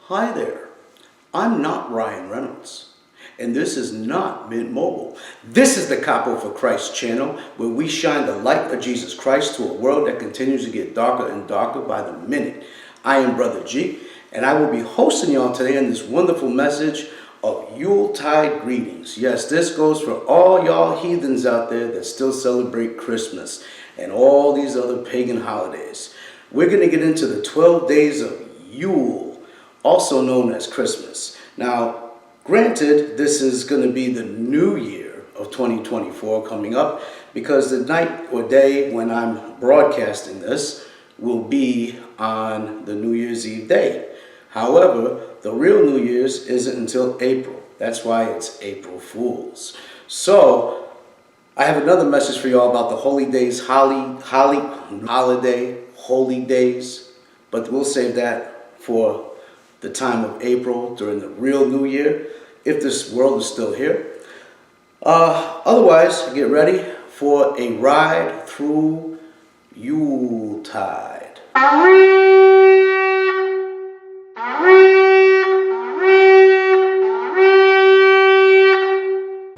Hi there, I'm not Ryan Reynolds, and this is not Mint Mobile. This is the Capo for Christ channel, where we shine the light of Jesus Christ to a world that continues to get darker and darker by the minute. I am Brother G, and I will be hosting y'all today in this wonderful message of Yuletide greetings. Yes, this goes for all y'all heathens out there that still celebrate Christmas and all these other pagan holidays. We're going to get into the 12 days of Yule, also known as Christmas. Now, granted, this is going to be the new year of 2024 coming up, because the night or day when I'm broadcasting this will be on the New Year's Eve day. However, the real New Year's isn't until April. That's why it's April Fools. So, I have another message for y'all about the holy days, holiday, holy days, but we'll save that for the time of April during the real New Year, if this world is still here. Otherwise, get ready for a ride through Yuletide.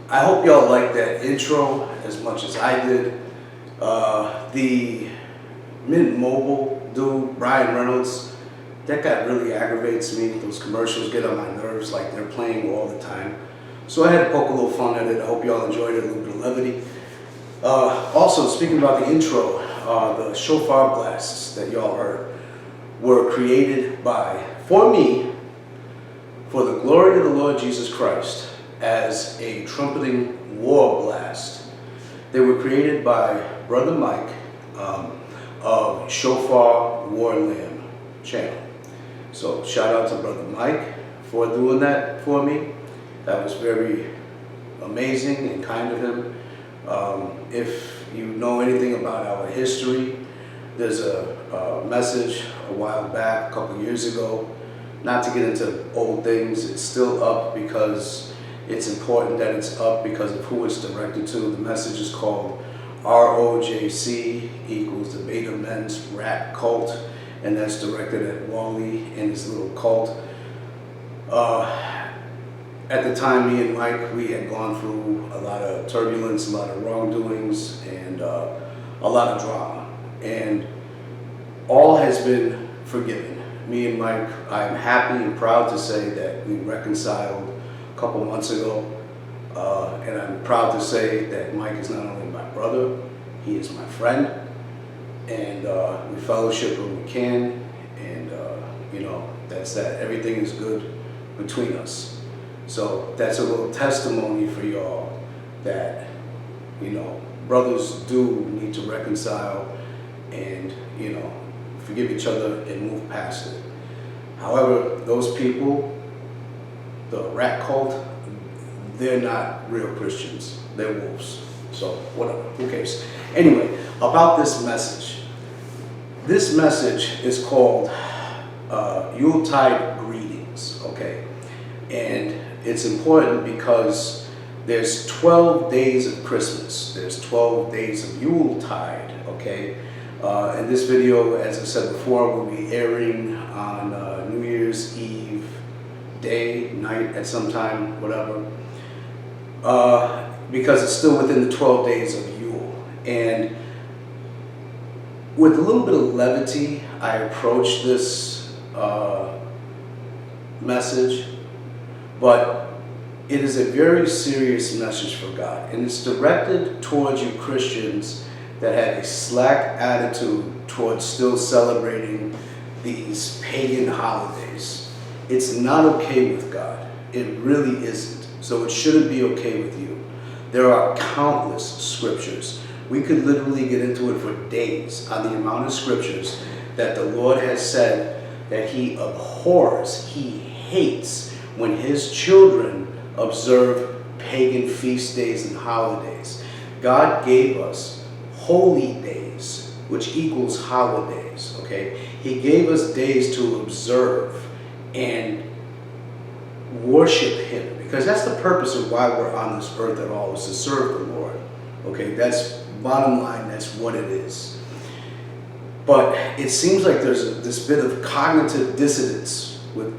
I hope y'all like that intro as much as I did. The Mint Mobile dude, Ryan Reynolds, that guy really aggravates me. Those commercials get on my nerves, like they're playing all the time. So I had to poke a little fun at it. I hope y'all enjoyed it, a little bit of levity. Also, speaking about the intro, the shofar blasts that y'all heard were created for me, for the glory of the Lord Jesus Christ, as a trumpeting war blast. They were created by Brother Mike of Shofar War Lamb channel. So shout out to Brother Mike for doing that for me. That was very amazing and kind of him. If you know anything about our history, there's a message a while back, a couple years ago, not to get into old things. It's still up because it's important that it's up because of who it's directed to. The message is called ROJC equals the Beta Men's Rat Cult, and that's directed at Wally and his little cult. At the time, me and Mike, we had gone through a lot of turbulence, a lot of wrongdoings, and a lot of drama. And all has been forgiven. Me and Mike, I'm happy and proud to say that we reconciled a couple months ago. And I'm proud to say that Mike is not only my brother, he is my friend. And we fellowship when we can. And, that's that. Everything is good between us. So that's a little testimony for y'all that, brothers do need to reconcile and, forgive each other and move past it. However, those people, the rat cult, they're not real Christians. They're wolves. So whatever, who cares? Anyway, about this message. This message is called Yuletide Greetings, okay? And it's important because there's 12 days of Christmas. There's 12 days of Yuletide, okay? And this video, as I said before, will be airing on New Year's Eve day, night, at some time, whatever. Because it's still within the 12 days of Yule. And with a little bit of levity, I approach this message, but it is a very serious message for God, and it's directed towards you Christians that have a slack attitude towards still celebrating these pagan holidays. It's not okay with God. It really isn't. So it shouldn't be okay with you. There are countless scriptures. We could literally get into it for days on the amount of scriptures that the Lord has said that he abhors, he hates when his children observe pagan feast days and holidays. God gave us holy days, which equals holidays, okay? He gave us days to observe and worship him, because that's the purpose of why we're on this earth at all, is to serve the Lord, okay? That's bottom line, that's what it is. But it seems like there's this bit of cognitive dissonance with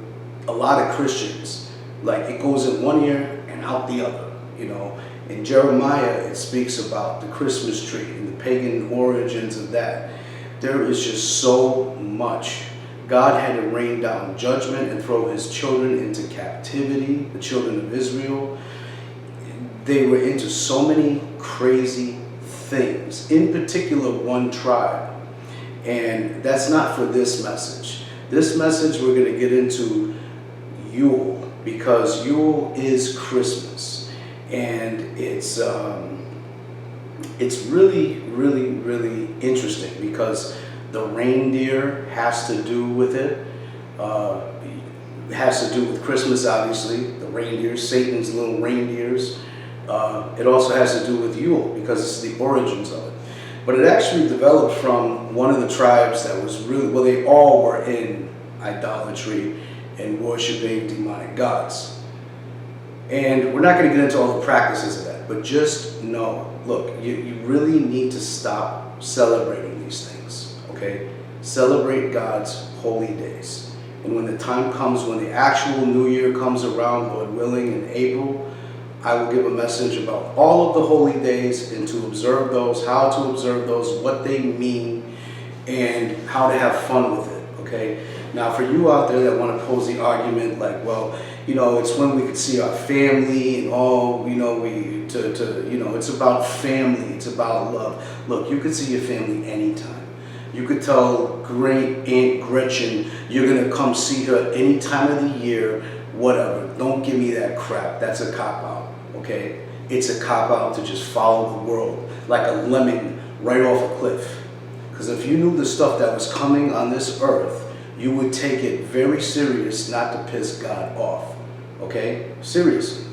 a lot of Christians, like it goes in one ear and out the other, you know. In Jeremiah, it speaks about the Christmas tree and the pagan origins of that. There is just so much. God had to rain down judgment and throw his children into captivity, the children of Israel. They were into so many crazy things, in particular one tribe. And that's not for this message. This message we're going to get into Yule, because Yule is Christmas. And it's really, really, really interesting because the reindeer has to do with it. It has to do with Christmas, obviously. The reindeers, Satan's little reindeers. It also has to do with Yule because it's the origins of it. But it actually developed from one of the tribes that was really, well, they all were in idolatry and worshiping demonic gods. And we're not going to get into all the practices of that, but just know, look, you really need to stop celebrating these things, okay? Celebrate God's holy days. And when the time comes, when the actual New Year comes around, Lord willing, in April, I will give a message about all of the holy days and to observe those, how to observe those, what they mean, and how to have fun with it, okay? Now, for you out there that want to pose the argument like, well, you know, it's when we could see our family and all, you know, it's about family, it's about love. Look, you could see your family anytime. You could tell great Aunt Gretchen you're going to come see her any time of the year, whatever. Don't give me that crap. That's a cop-out, okay? It's a cop-out to just follow the world like a lemming right off a cliff. Because if you knew the stuff that was coming on this earth, you would take it very serious not to piss God off, okay? Seriously.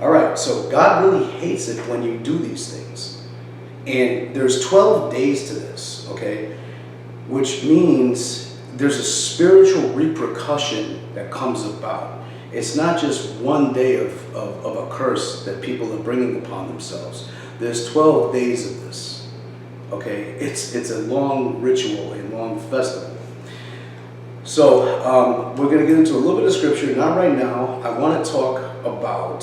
All right, so God really hates it when you do these things. And there's 12 days to this, okay? Which means there's a spiritual repercussion that comes about. It's not just one day of a curse that people are bringing upon themselves. There's 12 days of this, okay? It's a long ritual, a long festival. So we're going to get into a little bit of scripture. Not right now. I want to talk about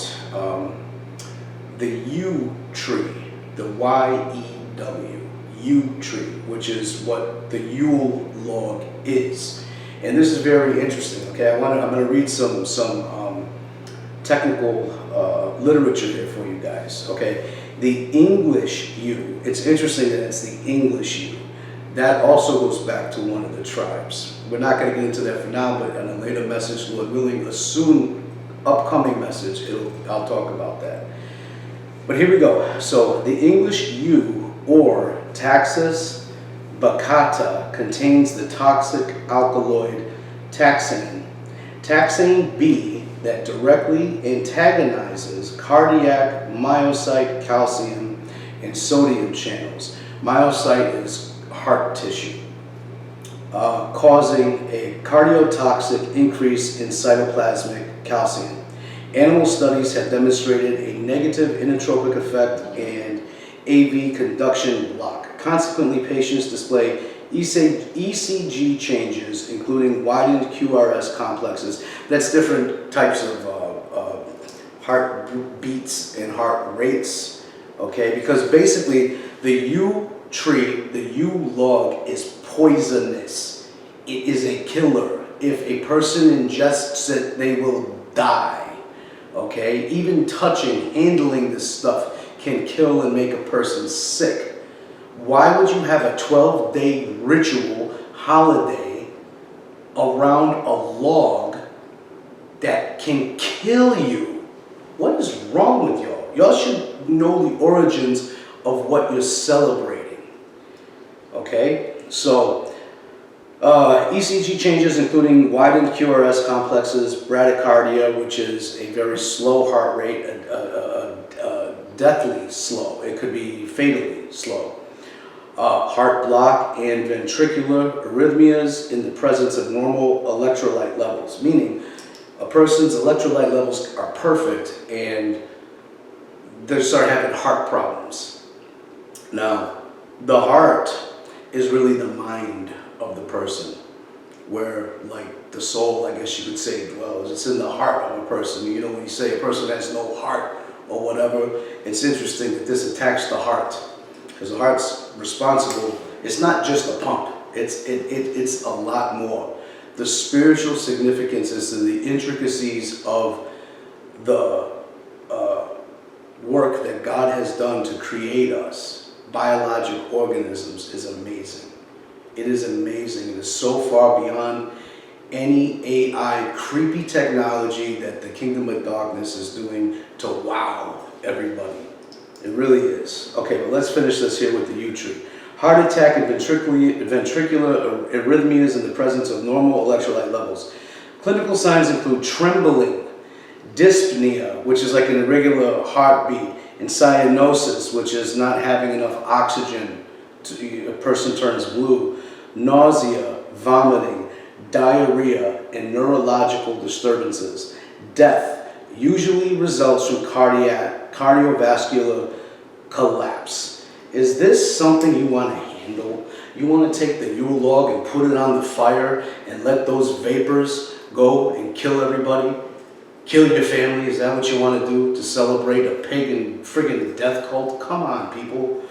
the yew tree, the Y-E-W, yew tree, which is what the Yule log is. And this is very interesting. Okay, I'm going to read some technical literature here for you guys. Okay, the English yew. It's interesting that it's the English yew. That also goes back to one of the tribes. We're not going to get into that for now, but in a later message, Lord willing, a soon upcoming message, I'll talk about that. But here we go. So the English yew, or Taxus baccata, contains the toxic alkaloid taxane. Taxane B that directly antagonizes cardiac myocyte calcium and sodium channels. Myocyte is heart tissue, causing a cardiotoxic increase in cytoplasmic calcium. Animal studies have demonstrated a negative inotropic effect and AV conduction block. Consequently, patients display ECG changes, including widened QRS complexes. That's different types of heart beats and heart rates, okay? Because basically, the yew tree, the yew log, is poisonous. It is a killer. If a person ingests it, they will die, okay? Even touching, handling this stuff can kill and make a person sick. Why would you have a 12-day ritual holiday around a log that can kill you? What is wrong with y'all? Y'all should know the origins of what you're celebrating. Okay? So, ECG changes including widened QRS complexes, bradycardia, which is a very slow heart rate, deathly slow. It could be fatally slow. Heart block and ventricular arrhythmias in the presence of normal electrolyte levels, meaning a person's electrolyte levels are perfect and they start having heart problems. Now, the heart is really the mind of the person, where like the soul, I guess you could say, dwells. It's in the heart of a person. You know, when you say a person has no heart or whatever, it's interesting that this attacks the heart, because the heart's responsible. It's not just a pump. It's a lot more. The spiritual significance is to the intricacies of the work that God has done to create us, biologic organisms, is amazing. It is amazing. It is so far beyond any AI creepy technology that the kingdom of darkness is doing to wow everybody. It really is. Okay, well, let's finish this here with the U tree. Heart attack and ventricular arrhythmias in the presence of normal electrolyte levels. Clinical signs include trembling, dyspnea, which is like an irregular heartbeat, and cyanosis, which is not having enough oxygen, a person turns blue, nausea, vomiting, diarrhea, and neurological disturbances. Death usually results from cardiovascular collapse. Is this something you want to handle? You want to take the Yule log and put it on the fire and let those vapors go and kill everybody? Kill your family? Is that what you want to do to celebrate a pagan friggin' death cult? Come on, people.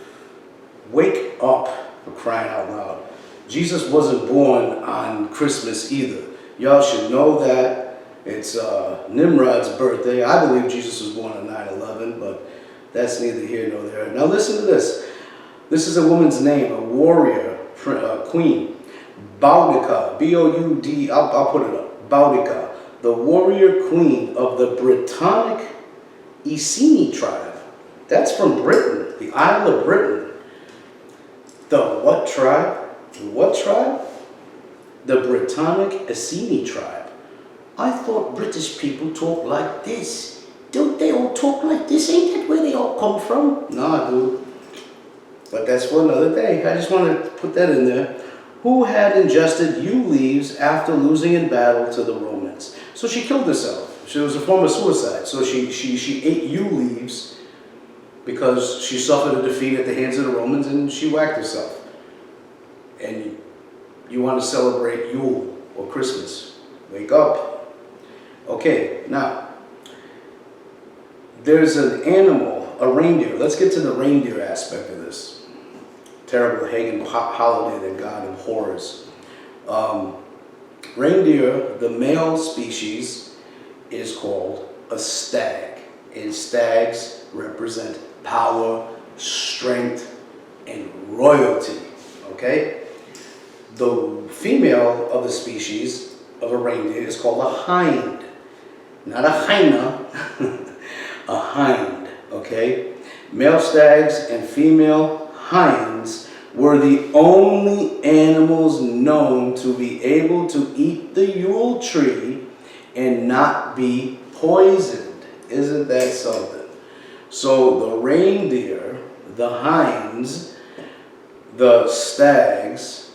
Wake up, for crying out loud. Jesus wasn't born on Christmas either. Y'all should know that. It's Nimrod's birthday. I believe Jesus was born on 9/11, but that's neither here nor there. Now listen to this. This is a woman's name, a warrior, queen. Boudica, B-O-U-D, I'll put it up. Boudica, the warrior queen of the Britannic Iceni tribe. That's from Britain, the Isle of Britain. The what tribe? What tribe? The Britannic Iceni tribe. I thought British people talk like this. Don't they all talk like this? Ain't that where they all come from? Nah, dude. But that's for another day. I just want to put that in there. Who had ingested yew leaves after losing in battle to the Romans? So she killed herself. She was a form of suicide. So she ate yew leaves because she suffered a defeat at the hands of the Romans, and she whacked herself. And you want to celebrate Yule or Christmas. Wake up. Okay, now, there's an animal, a reindeer. Let's get to the reindeer aspect of this. Terrible pagan holiday that God abhors. Reindeer, the male species, is called a stag. And stags represent power, strength, and royalty. Okay? The female of the species of a reindeer is called a hind. Not a hyena, a hind. Okay? Male stags and female hinds were the only animals known to be able to eat the Yule tree and not be poisoned. Isn't that something? So the reindeer, the hinds, the stags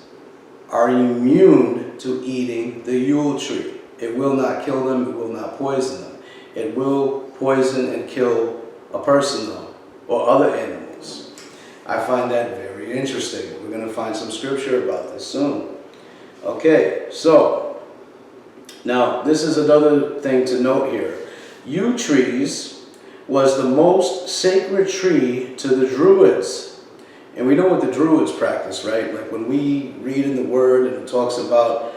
are immune to eating the Yule tree. It will not kill them, it will not poison them. It will poison and kill a person though, or other animals. I find that very interesting. We're going to find some scripture about this soon. Okay, so now this is another thing to note here. Yew trees was the most sacred tree to the Druids. And we know what the Druids practice, right? Like when we read in the Word and it talks about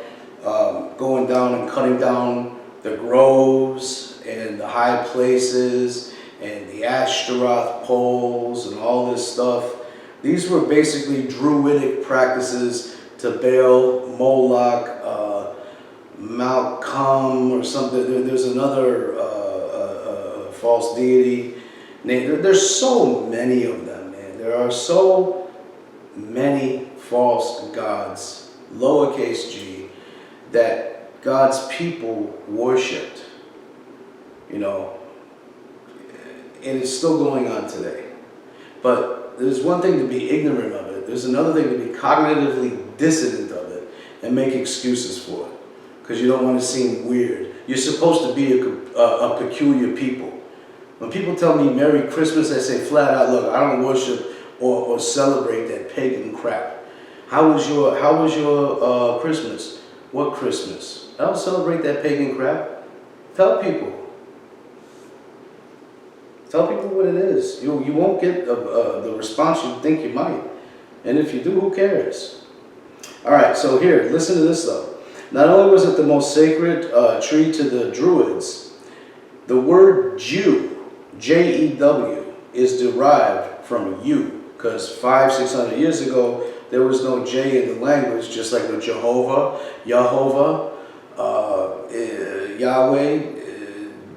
going down and cutting down the groves and the high places and the Ashtaroth poles and all this stuff. These were basically Druidic practices to Baal, Moloch, Malcolm or something. There's another false deity. There's so many of them, man. There are so many false gods, lowercase g, that God's people worshipped, you know, and it's still going on today. But there's one thing to be ignorant of it. There's another thing to be cognitively dissident of it and make excuses for it because you don't want to seem weird. You're supposed to be a peculiar people. When people tell me Merry Christmas, I say flat out, look, I don't worship or celebrate that pagan crap. How was your Christmas? What Christmas? I don't celebrate that pagan crap. Tell people. Tell people what it is. You won't get the response you think you might. And if you do, who cares? All right, so here, listen to this though. Not only was it the most sacred tree to the Druids, the word Jew, J-E-W, is derived from you. Because 500-600 years ago, there was no J in the language, just like with Jehovah, Yahweh,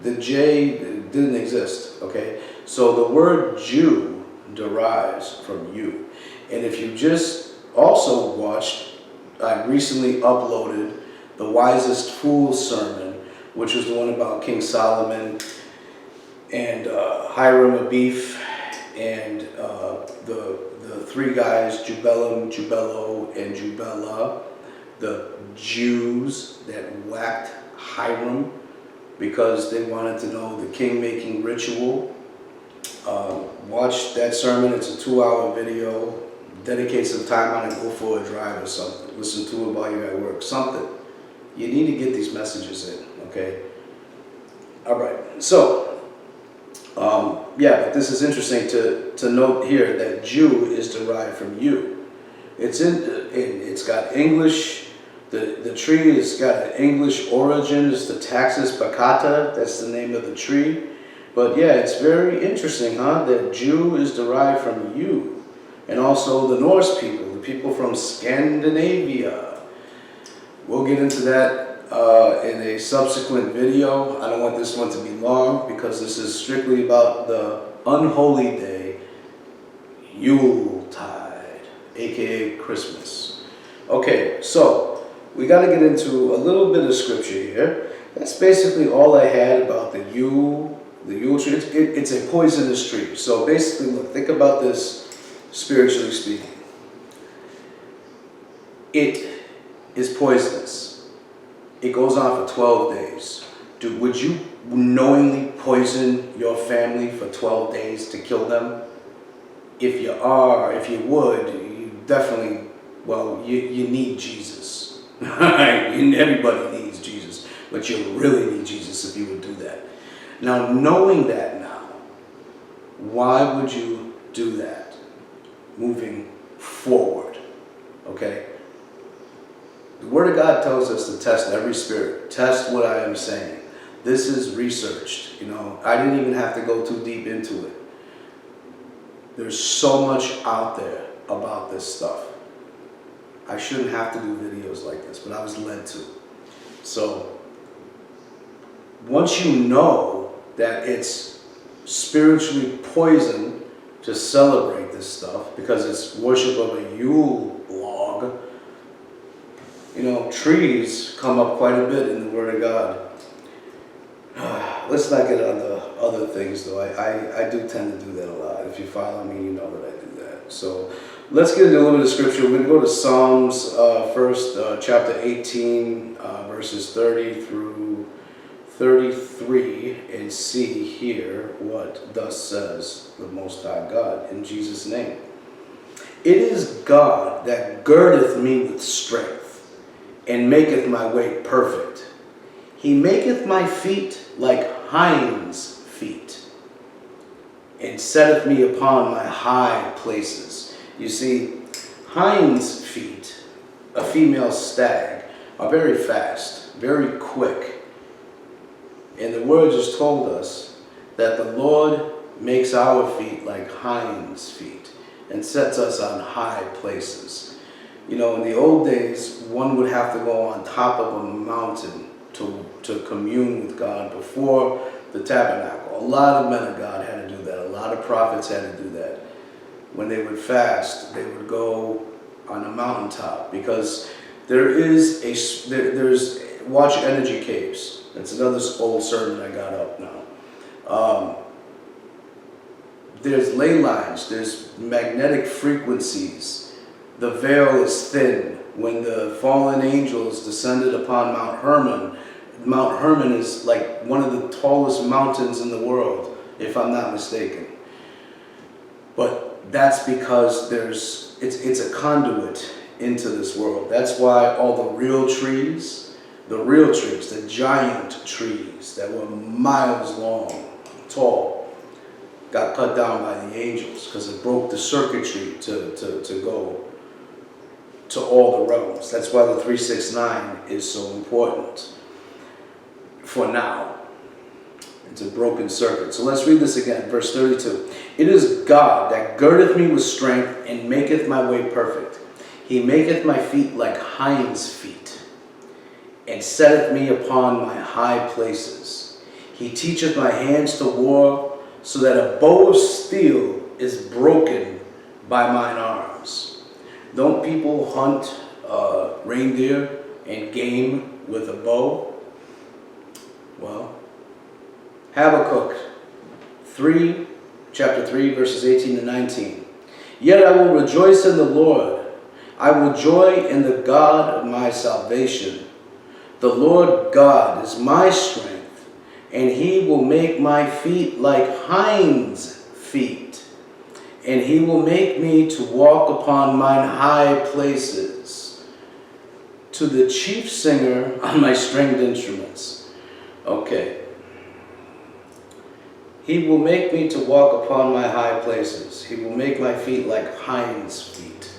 the J didn't exist, okay? So the word Jew derives from you. And if you just also watched, I recently uploaded the Wisest Fool sermon, which was the one about King Solomon and Hiram Abif and the three guys, Jubelum, Jubello, and Jubella, the Jews that whacked Hiram because they wanted to know the king-making ritual. Watch that sermon. It's a 2-hour video. Dedicate some time on it. Go for a drive or something. Listen to it while you're at work. Something. You need to get these messages in, okay? All right. So, yeah, but this is interesting to note here that Jew is derived from you. It's got English. The tree has got an English origin. It's the Taxus baccata. That's the name of the tree. But yeah, it's very interesting, huh? That Jew is derived from you. And also the Norse people, the people from Scandinavia. We'll get into that in a subsequent video. I don't want this one to be long because this is strictly about the unholy day, Yuletide, aka Christmas. Okay, so we got to get into a little bit of scripture here. That's basically all I had about the Yule tree. It's a poisonous tree. So basically, look, think about this spiritually speaking. It is poisonous. It goes on for 12 days. Dude, would you knowingly poison your family for 12 days to kill them? If you would, you definitely, well, you need Jesus. Everybody needs Jesus, but you really need Jesus if you would do that. Now, knowing that now, why would you do that moving forward? Okay? The Word of God tells us to test every spirit. Test what I am saying. This is researched. You know, I didn't even have to go too deep into it. There's so much out there about this stuff. I shouldn't have to do videos like this, but I was led to. So, once you know that it's spiritually poison to celebrate this stuff because it's worship of a Yule log, you know, trees come up quite a bit in the Word of God. Let's not get on the other things, though. I do tend to do that a lot. If you follow me, you know that I do that. So let's get into a little bit of scripture. We're going to go to Psalms first, chapter 18, verses 30 through 33, and see here what thus says the Most High God in Jesus' name. It is God that girdeth me with strength, and maketh my way perfect. He maketh my feet like hinds' feet, and setteth me upon my high places. You see, hinds' feet, a female stag, are very fast, very quick. And the Word just told us that the Lord makes our feet like hinds' feet and sets us on high places. You know, in the old days, one would have to go on top of a mountain to commune with God before the tabernacle. A lot of men of God had to do that. A lot of prophets had to do that. When they would fast, they would go on a mountaintop because there's watch energy caves. That's another old sermon I got up now. There's ley lines. There's magnetic frequencies. The veil is thin. When the fallen angels descended upon Mount Hermon is like one of the tallest mountains in the world, if I'm not mistaken. But that's because it's a conduit. into this world. That's why all the real trees, the giant trees that were miles long, tall, got cut down by the angels because it broke the circuitry to go to all the realms. That's why the 369 is so important for now. It's a broken circuit. So let's read this again, verse 32. It is God that girdeth me with strength and maketh my way perfect. He maketh my feet like hinds' feet, and setteth me upon my high places. He teacheth my hands to war, so that a bow of steel is broken by mine arms. Don't people hunt reindeer and game with a bow? Well, Habakkuk chapter 3, verses 18 to 19. Yet I will rejoice in the Lord. I will joy in the God of my salvation. The Lord God is my strength, and he will make my feet like hinds' feet, and he will make me to walk upon mine high places. To the chief singer on my stringed instruments. Okay. He will make me to walk upon my high places. He will make my feet like hinds' feet.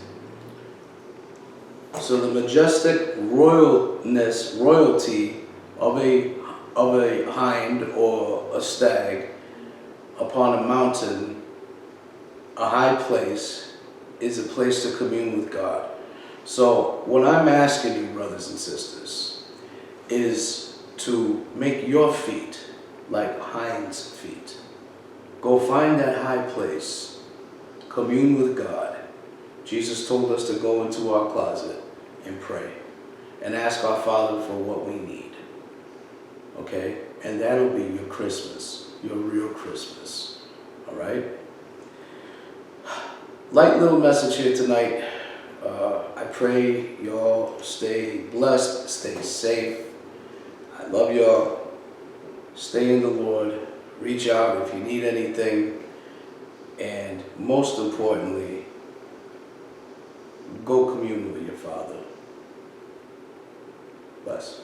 So the majestic royalty of a hind or a stag upon a mountain, a high place, is a place to commune with God. So what I'm asking you, brothers and sisters, is to make your feet like hinds' feet. Go find that high place. Commune with God. Jesus told us to go into our closet and pray and ask our Father for what we need. Okay? And that'll be your Christmas, your real Christmas. All right? Light little message here tonight. I pray y'all stay blessed, stay safe. I love y'all. Stay in the Lord. Reach out if you need anything. And most importantly, go commune with your Father. Bless.